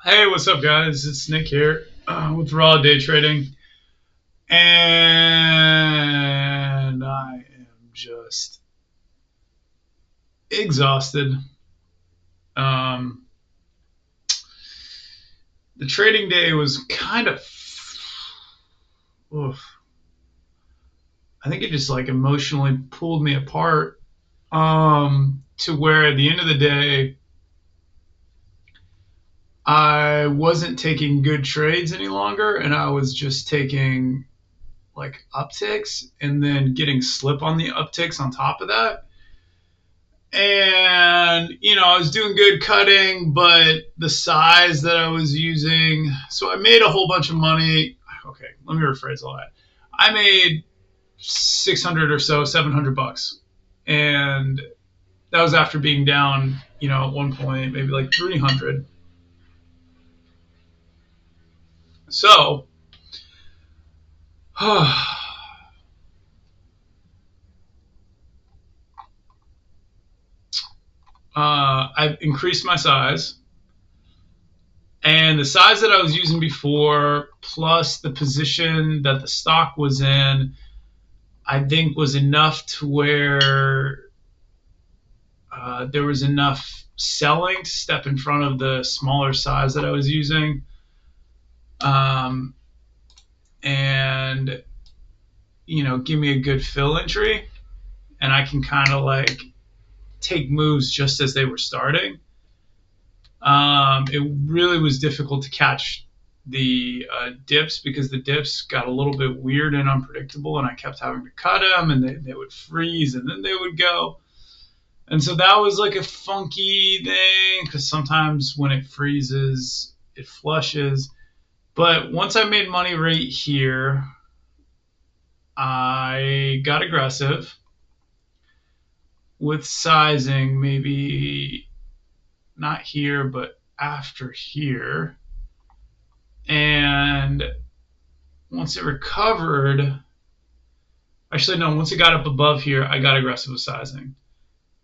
Hey, what's up, guys? It's Nick here with Raw Day Trading, and I am just exhausted. Um, the trading day was kind of, oof, I think it just like emotionally pulled me apart to where at the end of the day, I wasn't taking good trades any longer, and I was just taking like upticks and then getting slip on the upticks on top of that. And I was doing good cutting, but the size that I was using, so I made a whole bunch of money. Okay, let me rephrase all that. I made 600 or so, $700, and that was after being down, at one point maybe like 300. So I've increased my size, and the size that I was using before, plus the position that the stock was in, I think was enough to where there was enough selling to step in front of the smaller size that I was using. Um, and, give me a good fill entry. And I can kind of like take moves just as they were starting. It really was difficult to catch the dips because the dips got a little bit weird and unpredictable, and I kept having to cut them, and they would freeze, and then they would go. And so that was like a funky thing because sometimes when it freezes, it flushes. But once I made money right here, I got aggressive with sizing, maybe not here, but after here. And once it recovered, actually, no, once it got up above here, I got aggressive with sizing.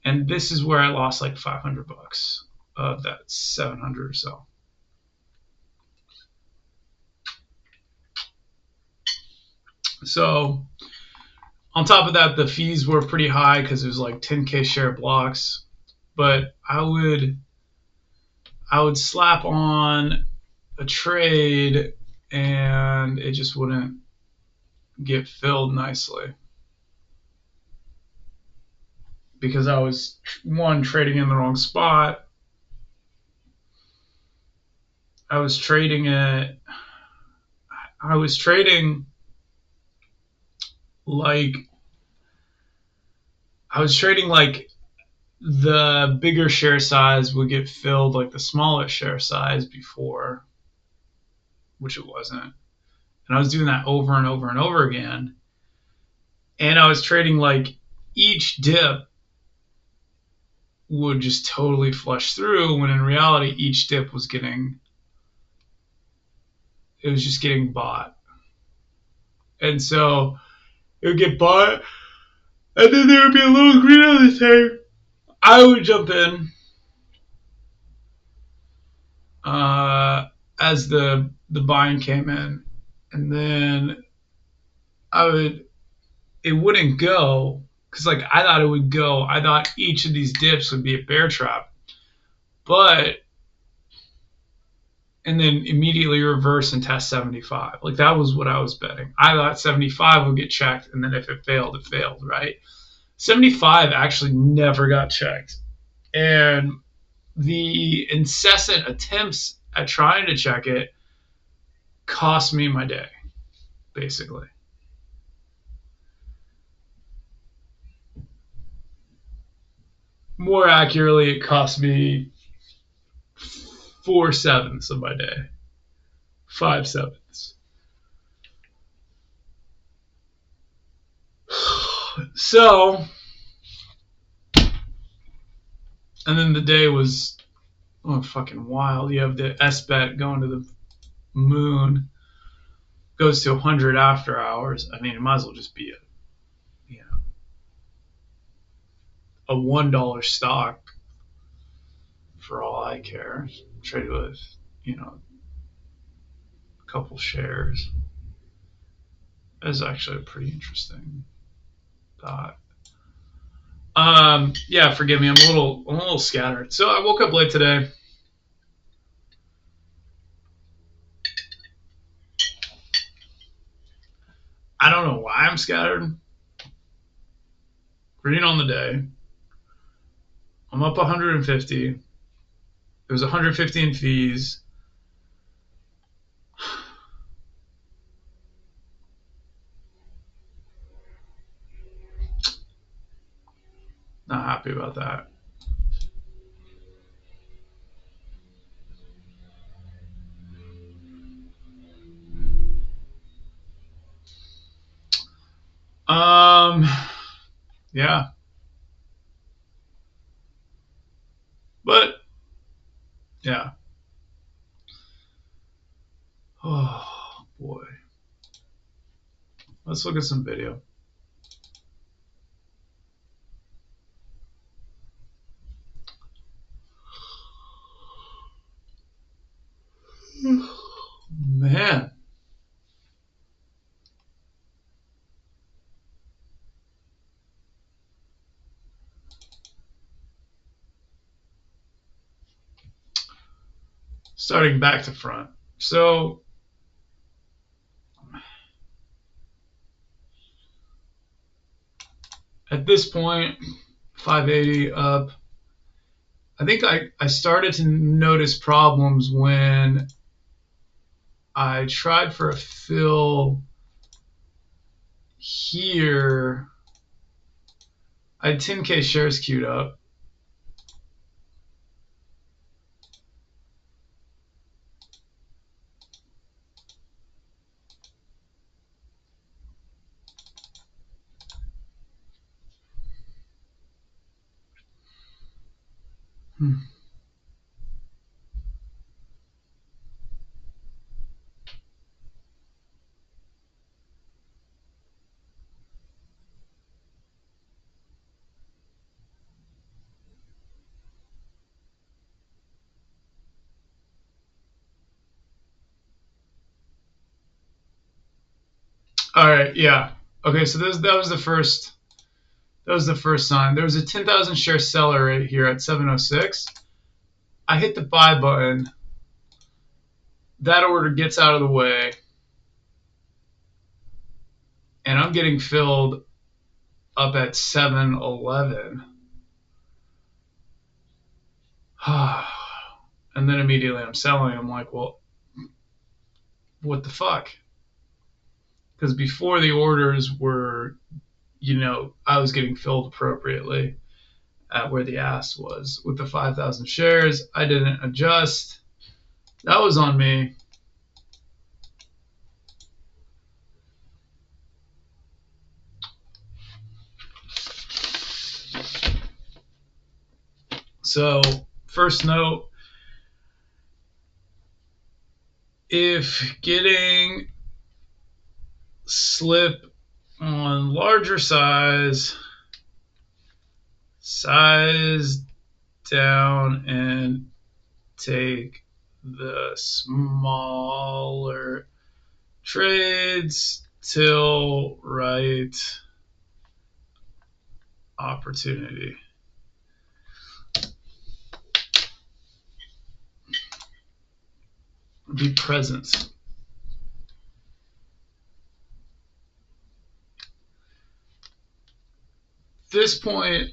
And this is where I lost like $500 of that 700 or so. So on top of that, the fees were pretty high because it was like 10K share blocks. But I would slap on a trade and it just wouldn't get filled nicely because I was trading in the wrong spot. I was trading it. I was trading like the bigger share size would get filled like the smaller share size before, which it wasn't. And I was doing that over and over and over again. And I was trading like each dip would just totally flush through when in reality each dip was just getting bought. And so it would get bought, and then there would be a little green on the tape. I would jump in as the buying came in, and then it wouldn't go because like I thought it would go. I thought each of these dips would be a bear trap, and then immediately reverse and test 75. Like that was what I was betting. I thought 75 would get checked, and then if it failed, it failed, right? 75 actually never got checked. And the incessant attempts at trying to check it cost me my day, basically. More accurately, it cost me 4/7 of my day. 5/7. So, and then the day was fucking wild. You have the S bet going to the moon, goes to 100 after hours. I mean, it might as well just be a $1 stock for all I care. Trade with a couple shares. That's actually a pretty interesting thought. Yeah, forgive me. I'm a little scattered. So I woke up late today. I don't know why I'm scattered. Green on the day. I'm up 150. It was 150 in fees. Not happy about that. Yeah. But yeah. Oh boy. Let's look at some video. Man. Starting back to front. So at this point, 580 up. I think I started to notice problems when I tried for a fill here. I had 10K shares queued up. All right, yeah. Okay, so that was the first. That was the first sign. There was a 10,000 share seller right here at 706. I hit the buy button. That order gets out of the way, and I'm getting filled up at 711. And then immediately I'm selling. I'm like, well, what the fuck? Because before the orders were, I was getting filled appropriately at where the ask was. With the 5,000 shares, I didn't adjust. That was on me. So, first note, if getting slip on larger size down and take the smaller trades till right opportunity. Be present. This point,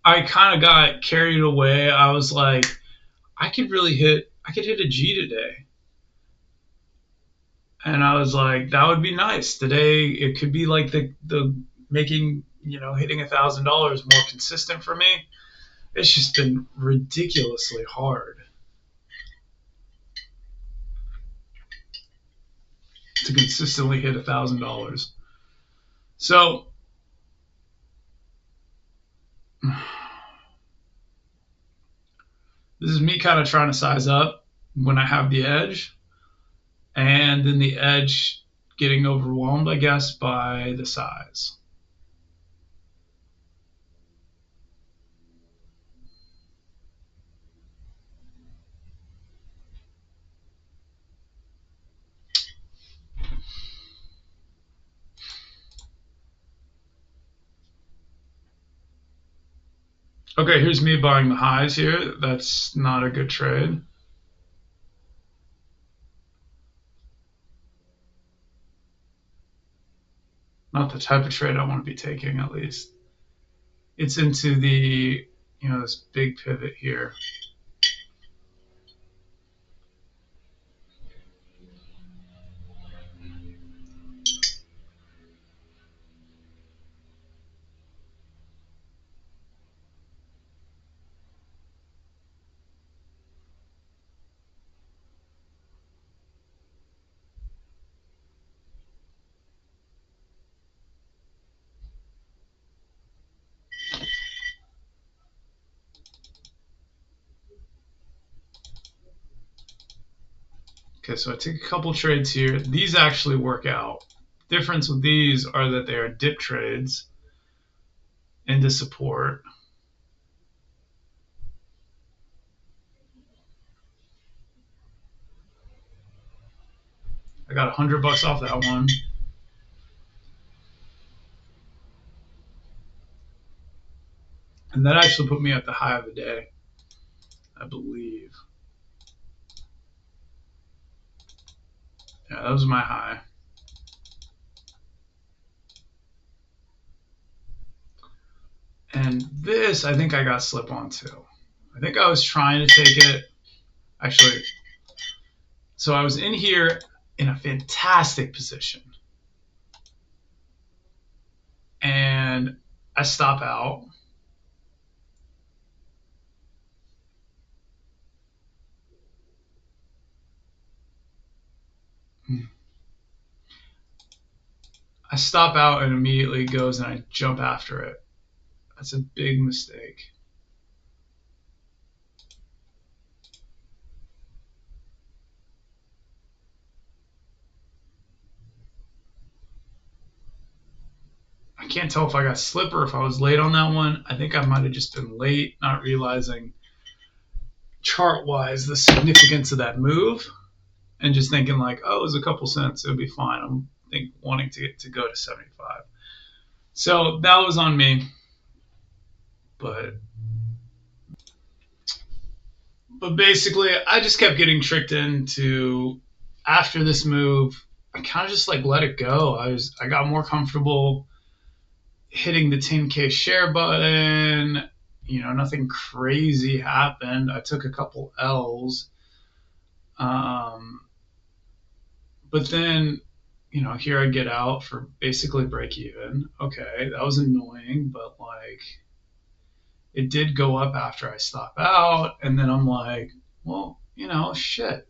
I kind of got carried away. I was like, I could hit a G today. And I was like, that would be nice. Today it could be like the making, hitting $1,000 more consistent for me. It's just been ridiculously hard to consistently hit $1,000. So this is me kind of trying to size up when I have the edge, and then the edge getting overwhelmed, I guess, by the size. Okay, here's me buying the highs here. That's not a good trade. Not the type of trade I want to be taking, at least. It's into the, this big pivot here. Okay, so I take a couple trades here. These actually work out. Difference with these are that they are dip trades into support. I got $100 off that one. And that actually put me at the high of the day, I believe. Yeah, that was my high. And this, I think I got slip on too. I think I was trying to take it. Actually, so I was in here in a fantastic position. And I stop out. I stop out and immediately goes and I jump after it. That's a big mistake. I can't tell if I got slip or if I was late on that one. I think I might have just been late, not realizing chart wise the significance of that move and just thinking like, oh, it was a couple cents, it'll be fine. I'm wanting to get to go to 75. So that was on me. But basically I just kept getting tricked into after this move, I kind of just like let it go. I got more comfortable hitting the 10K share button. Nothing crazy happened. I took a couple L's. Um, but then, here I get out for basically break even. Okay, that was annoying, but like it did go up after I stop out. And then I'm like, well, shit.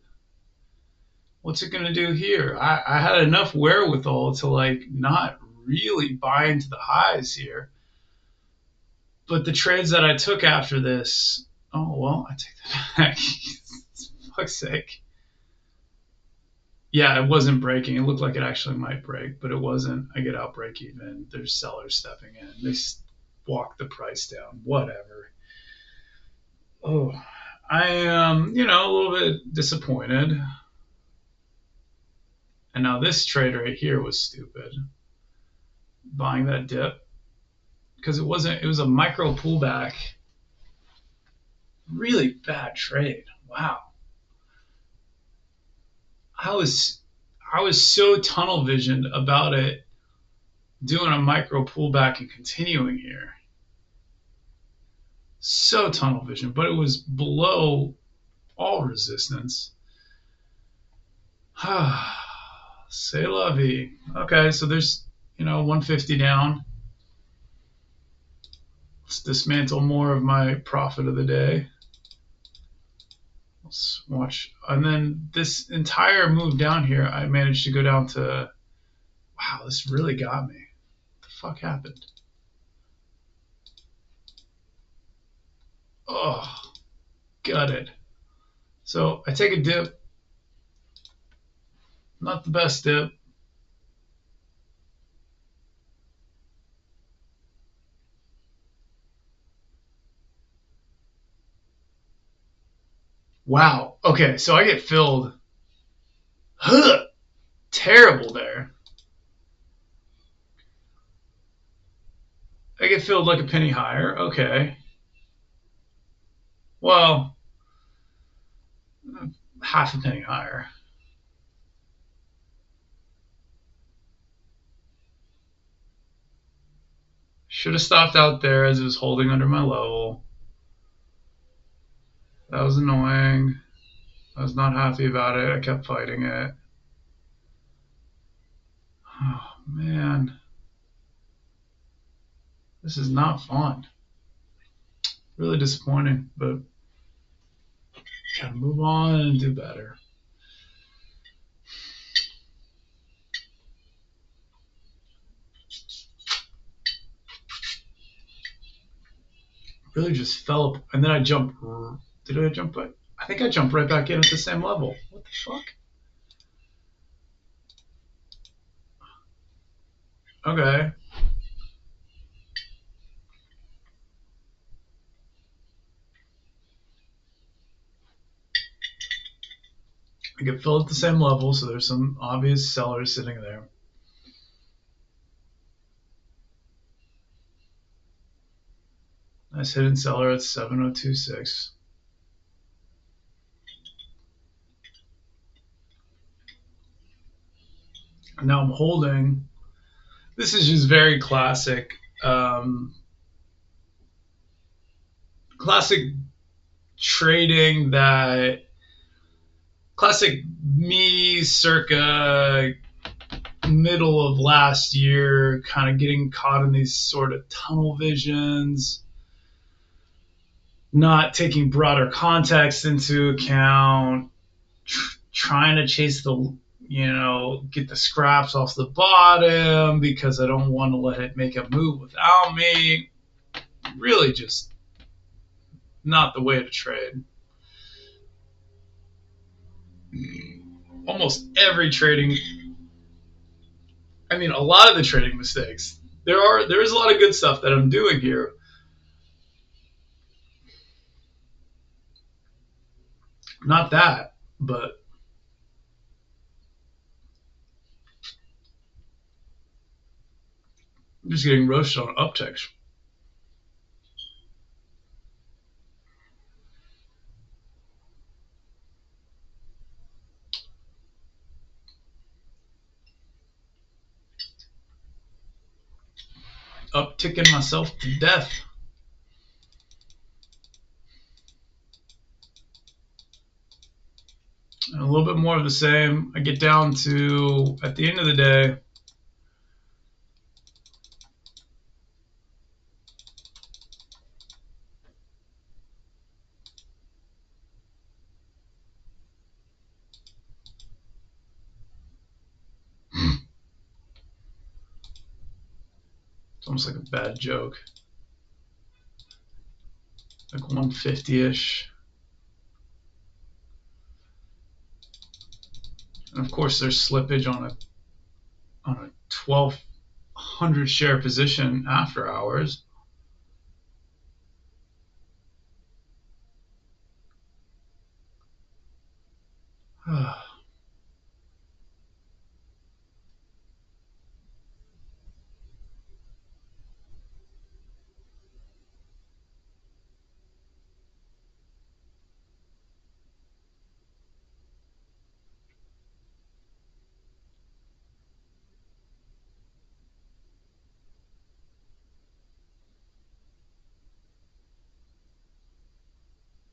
What's it going to do here? I had enough wherewithal to like not really buy into the highs here. But the trades that I took after this, oh, well, I take that back. Fuck's sake. Yeah, it wasn't breaking. It looked like it actually might break, but it wasn't. I get out break even. There's sellers stepping in. They walk the price down. Whatever. Oh, I am, a little bit disappointed. And now this trade right here was stupid. Buying that dip because it was a micro pullback. Really bad trade. Wow. I was so tunnel visioned about it doing a micro pullback and continuing here. So tunnel vision, but it was below all resistance. C'est la vie. Okay, so there's 150 down. Let's dismantle more of my profit of the day. Let's watch. And then this entire move down here, I managed to go down to, wow, this really got me. What the fuck happened? Oh, gutted. So I take a dip. Not the best dip. Wow. Okay, so I get filled. Huh, terrible there. I get filled like a penny higher. Okay. Well, half a penny higher. Should have stopped out there as it was holding under my level. That was annoying. I was not happy about it. I kept fighting it. Oh, man. This is not fun. Really disappointing, but gotta move on and do better. Really just fell up, and then I jumped. Did I jump? I think I jumped right back in at the same level. What the fuck? Okay. I get filled at the same level, so there's some obvious sellers sitting there. Nice hidden seller at 7026. And now I'm holding. This is just very classic. Classic trading that. Classic me circa middle of last year, kind of getting caught in these sort of tunnel visions, not taking broader context into account, trying to chase the, get the scraps off the bottom because I don't want to let it make a move without me. Really just not the way to trade. Almost every trading, a lot of the trading mistakes. There is a lot of good stuff that I'm doing here. Not that, but I'm just getting roasted on upticks. Upticking myself to death. And a little bit more of the same. I get down to, at the end of the day, it's almost like a bad joke. Like 150-ish. And of course there's slippage on a 1,200 share position after hours.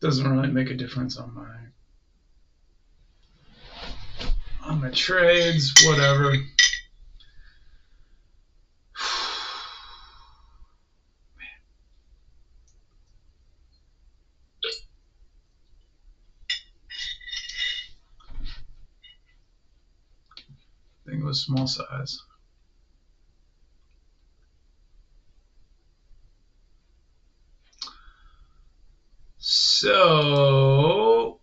Doesn't really make a difference on my trades, whatever. I think it was small size. So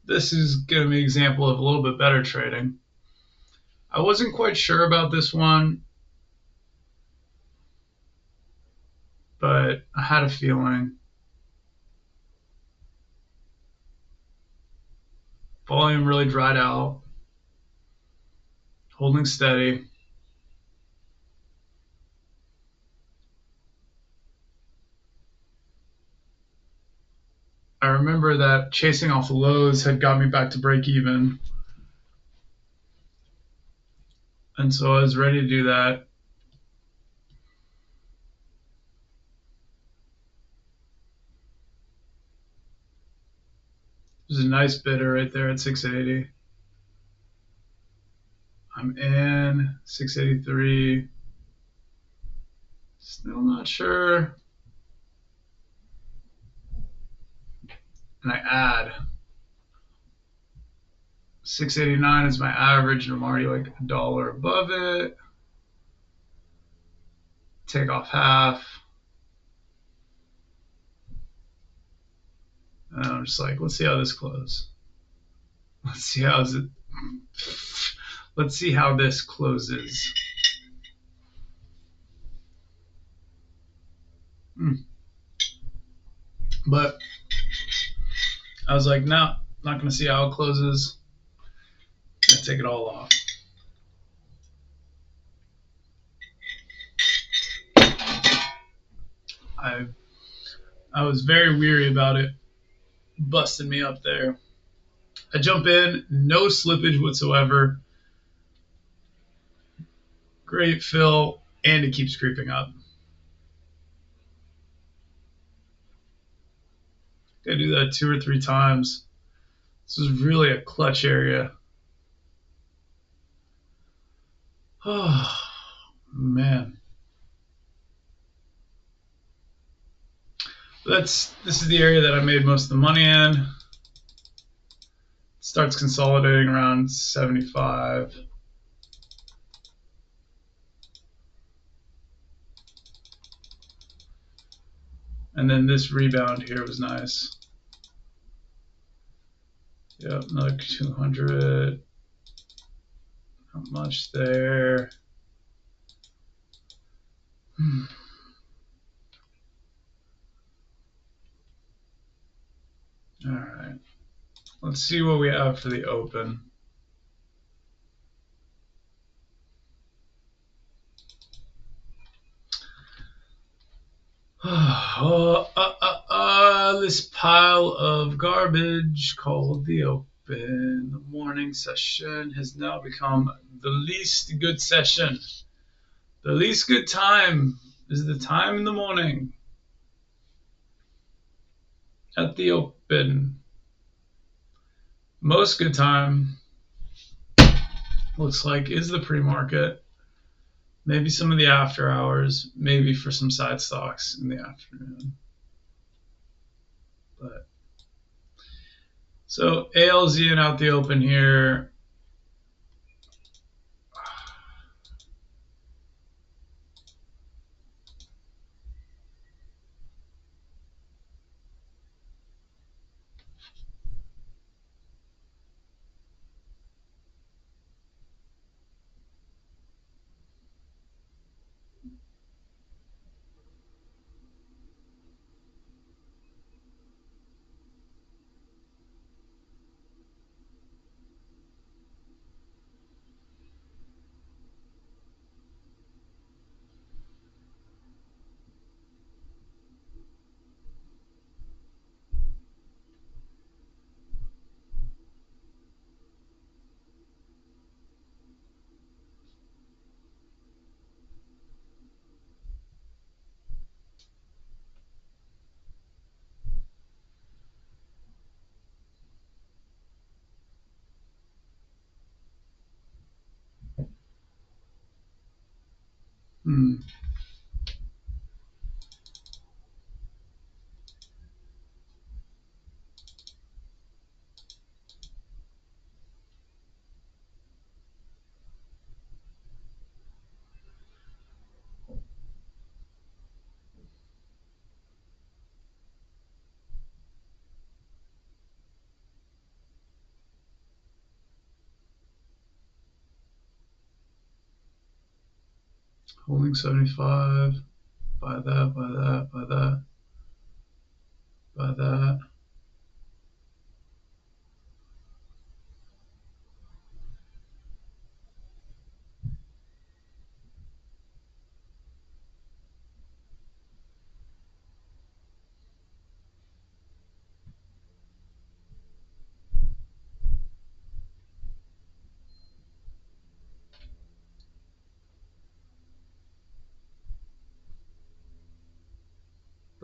this is going to be an example of a little bit better trading. I wasn't quite sure about this one, but I had a feeling. Volume really dried out. Holding steady. I remember that chasing off the lows had got me back to break even. And so I was ready to do that. There's a nice bidder right there at 680. I'm in 683. Still not sure. And I add 689 is my average, and I'm already like $1 above it. Take off half. And I'm just like, let's see how this closes. Let's see how this closes. But I was like, no, not going to see how it closes. I'm going to take it all off. I was very weary about it busting me up there. I jump in, no slippage whatsoever. Great fill, and it keeps creeping up. I do that 2 or 3 times. This is really a clutch area. Oh, man. This is the area that I made most of the money in. It starts consolidating around 75. And then this rebound here was nice. Yep, another 200. Not much there. All right. Let's see what we have for the open. This pile of garbage called the open. The morning session has now become the least good session. The least good time is the time in the morning at the open. Most good time looks like is the pre-market. Maybe some of the after hours, maybe for some side stocks in the afternoon. But so ALZ and out the open here. Holding 75. Buy that, buy that, buy that, buy that.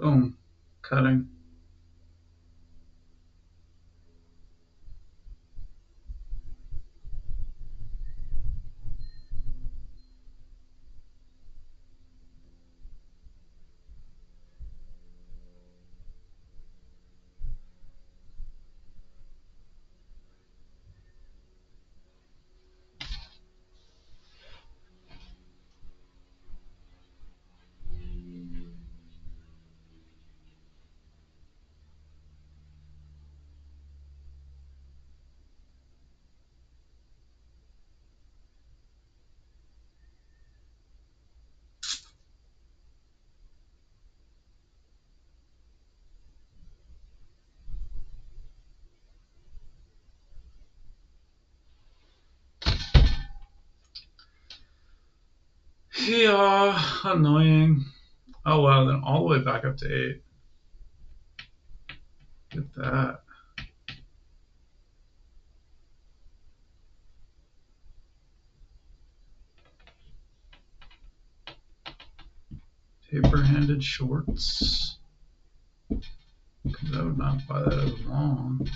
Boom. Cutting. Yeah, annoying. Oh wow, then all the way back up to 8. Look at that. Paper-handed shorts. Because I would not buy that as long.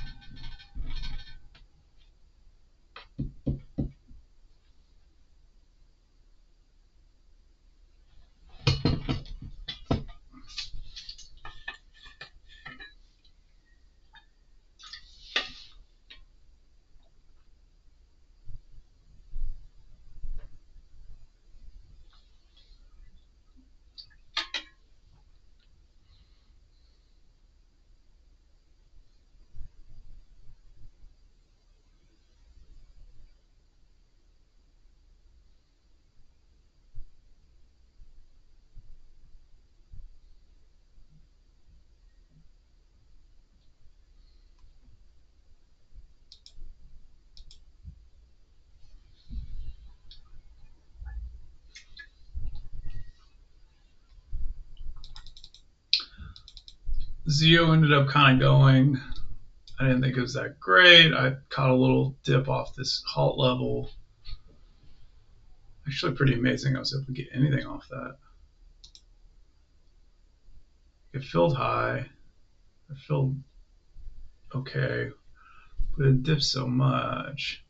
Zio ended up kind of going. I didn't think it was that great. I caught a little dip off this halt level. Actually, pretty amazing. I was able to get anything off that. It filled high. It filled okay, but it dipped so much.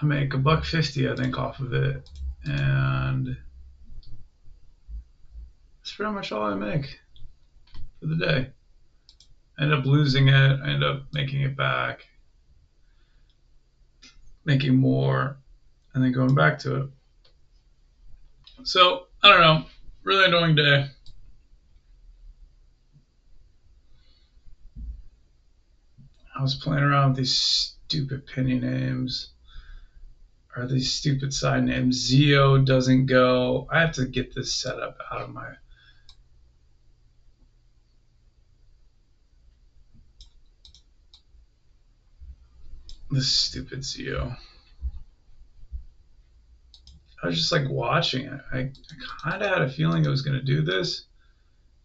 I make $1.50, I think, off of it, and that's pretty much all I make for the day. I end up losing it. I end up making it back, making more, and then going back to it. So I don't know. Really annoying day. I was playing around with these stupid penny names or these stupid side names. Zio doesn't go. I have to get this setup out of my. This stupid Zio. I was just like watching it. I kind of had a feeling it was going to do this.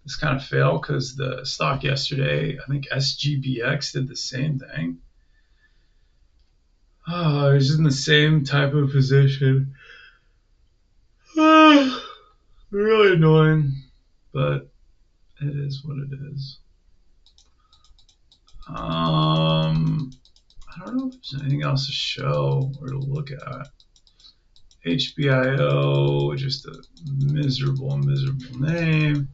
This kind of failed because the stock yesterday, I think SGBX did the same thing. Oh, I was in the same type of position. Really annoying, but it is what it is. I don't know if there's anything else to show or to look at. HBIO, just a miserable, miserable name.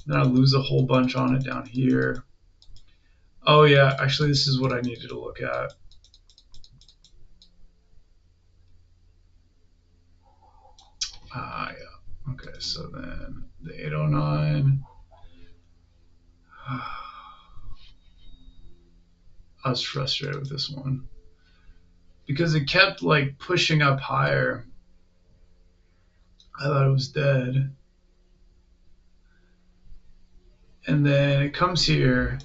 Then I lose a whole bunch on it down here. Oh yeah, actually this is what I needed to look at. Ah yeah. Okay, so then the 809. I was frustrated with this one because it kept like pushing up higher. I thought it was dead. And then it comes here.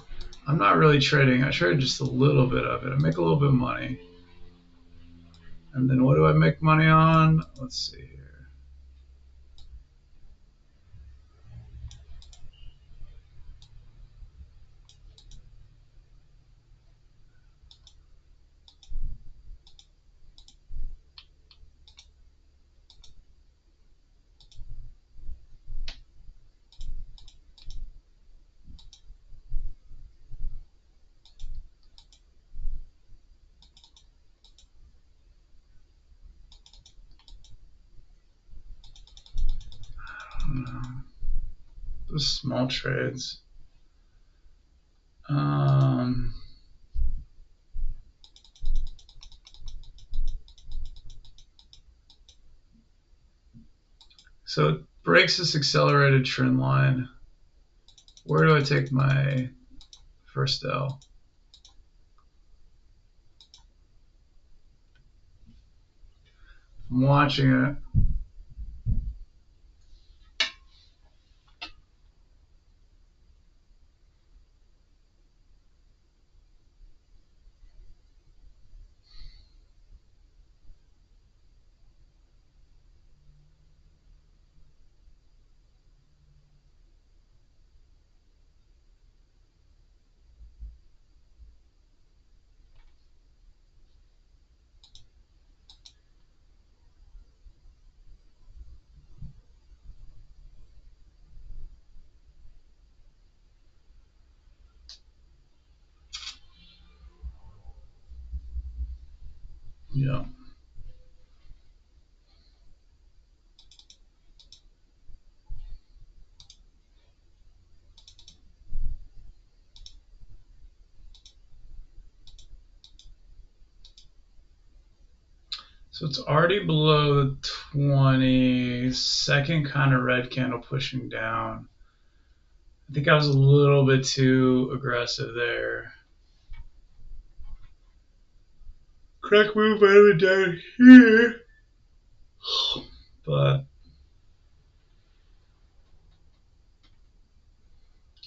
I'm not really trading. I trade just a little bit of it. I make a little bit of money. And then what do I make money on? Let's see here. Just small trades. So it breaks this accelerated trend line. Where do I take my first L? I'm watching it. Yeah. So it's already below the 20, second kind of red candle pushing down. I think I was a little bit too aggressive there. Correct move I would down here. But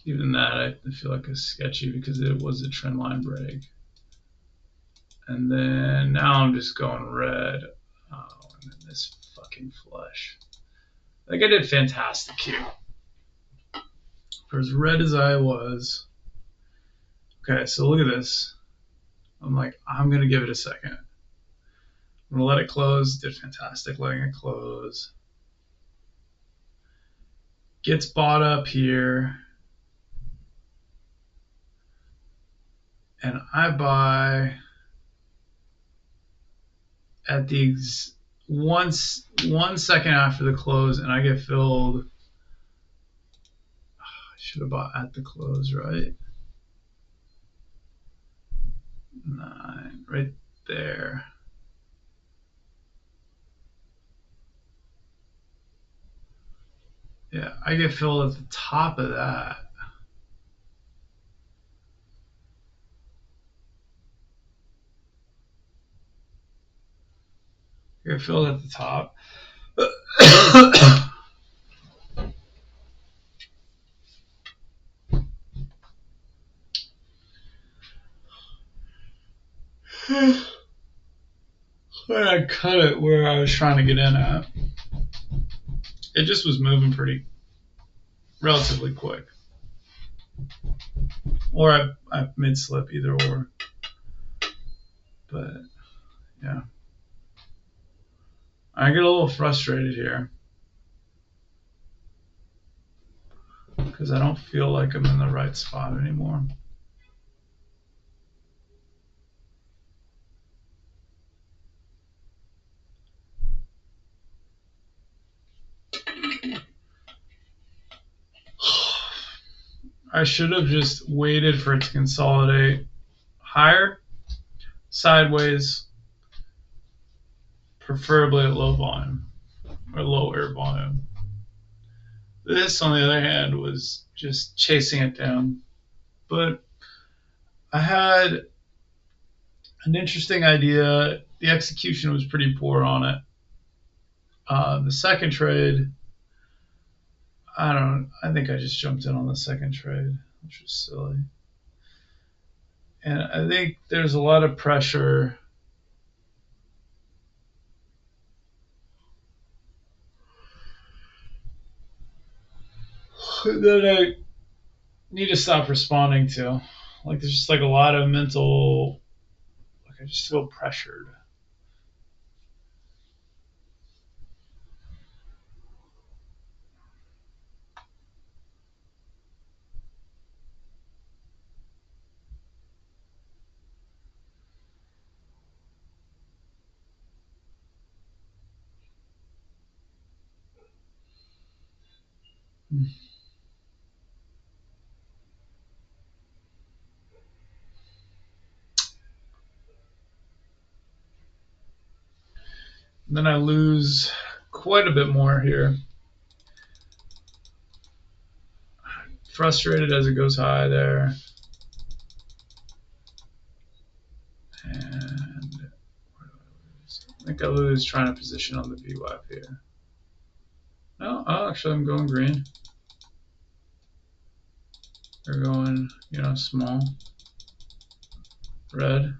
even that I feel like is sketchy because it was a trend line break. And then now I'm just going red. Oh, and then this fucking flush. Like I did fantastic here. For as red as I was. Okay, so look at this. I'm like, I'm going to give it a second. I'm going to let it close. Did fantastic letting it close. Gets bought up here. And I buy at the 1 second after the close, and I get filled. I should have bought at the close, right? 9, right there. Yeah, I get filled at the top of that. I get filled at the top. When I cut it where I was trying to get in at, it just was moving pretty relatively quick. Or I mid slip, either or. But yeah, I get a little frustrated here because I don't feel like I'm in the right spot anymore. I should have just waited for it to consolidate higher, sideways, preferably at low volume or lower volume. This, on the other hand, was just chasing it down. But I had an interesting idea. The execution was pretty poor on it. The second trade, I think I just jumped in on the second trade, which was silly. And I think there's a lot of pressure that I need to stop responding to. Like there's just like a lot of mental, like I just feel pressured. Then I lose quite a bit more here. Frustrated as it goes high there. And I think I lose trying to position on the VWAP here. No, oh, actually I'm going green. They're going, small. Red.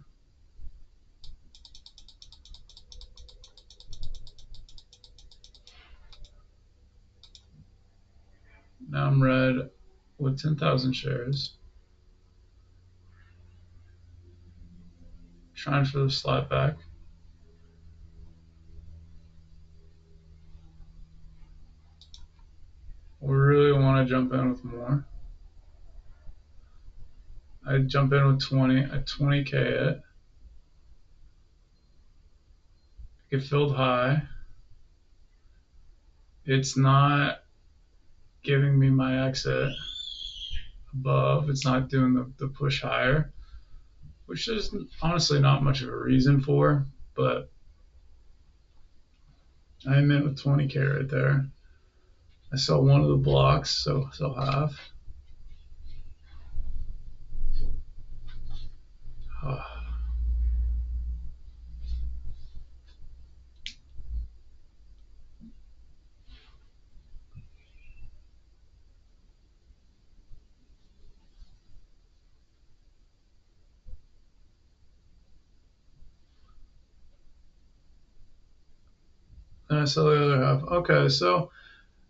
Now I'm red with 10,000 shares. Trying for the slide back. We really want to jump in with more. I jump in with 20. I 20K it. Get filled high. It's not giving me my exit above. It's not doing the push higher, which there's honestly not much of a reason for, but I'm in with 20K right there. I saw one of the blocks, so half. And I saw the other half. Okay, so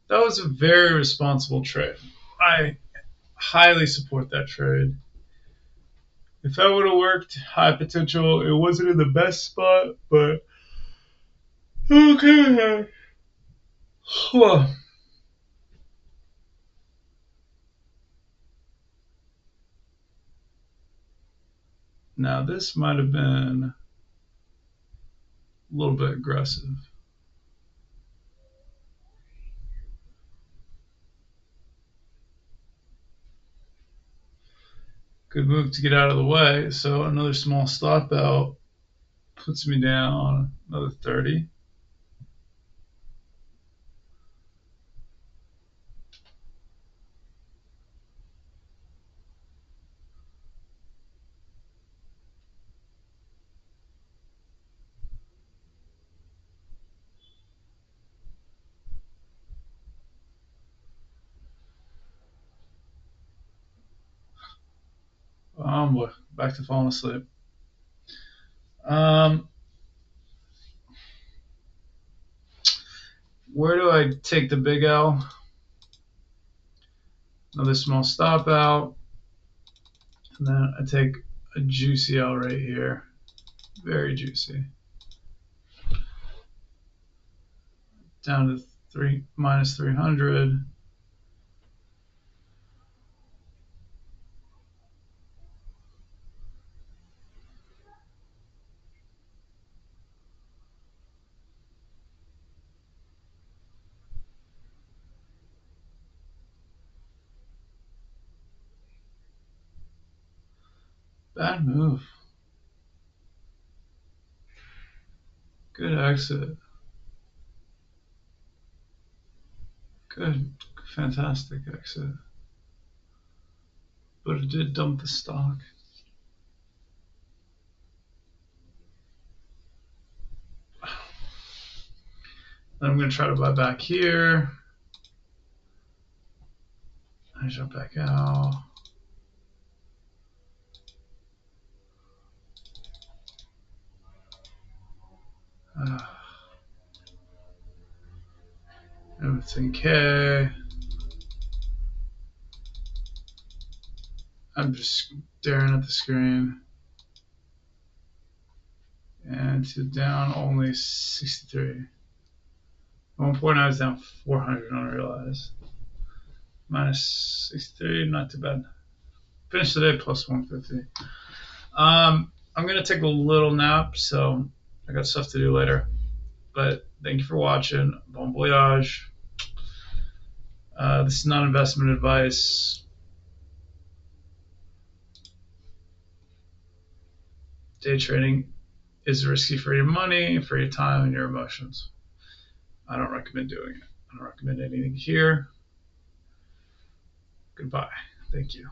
that was a very responsible trade. I highly support that trade. If that would have worked, high potential. It wasn't in the best spot, but okay. Now this might have been a little bit aggressive. Good move to get out of the way. So another small stop out puts me down another 30. Boy, back to falling asleep. Where do I take the big L? Another small stop out. And then I take a juicy L right here. Very juicy. Down to minus 300. Bad move. Good exit. Good, fantastic exit. But it did dump the stock. Then I'm going to try to buy back here. I jump back out. Everything K. I'm just staring at the screen. And to down only 63. At one point I was down 400 unrealized. Minus 63, not too bad. Finished the day plus 150. I'm going to take a little nap, so I got stuff to do later. But thank you for watching. Bon voyage. This is not investment advice. Day trading is risky for your money, for your time, and your emotions. I don't recommend doing it. I don't recommend anything here. Goodbye. Thank you.